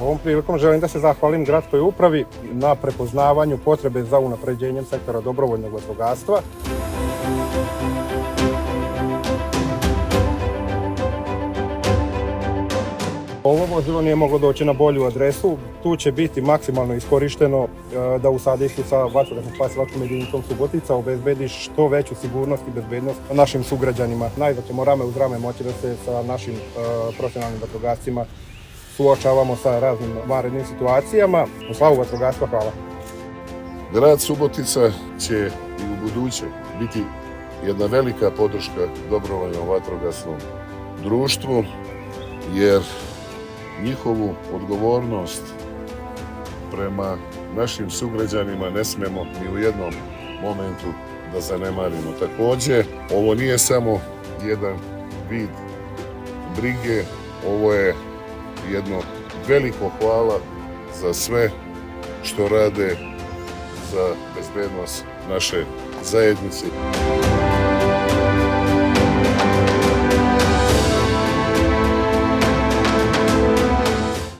Ovom prilikom želim da se zahvalim gradskoj upravi na prepoznavanju potrebe za unapređenjem sektora dobrovoljnog vatrogastva. Ovo vozilo nije moglo doći na bolju adresu, tu će biti maksimalno iskorišteno da u sadejstvu sa vatrogasnom spasilačkom jedinicom Subotica obezbedi što veću sigurnost i bezbednost našim sugrađanima. Najzad ćemo rame uz rame moći da se sa našim profesionalnim vatrogascima suočavamo sa raznim vanrednim situacijama. U slavu vatrogastva, hvala. Grad Subotica će i u buduće biti jedna velika podrška dobrovoljnom vatrogasnom društvu, jer njihovu odgovornost prema našim sugrađanima ne smemo ni u jednom momentu da zanemarimo. Takođe, ovo nije samo jedan vid brige, ovo je jedno veliko hvala za sve što rade za bezbednost naše zajednice.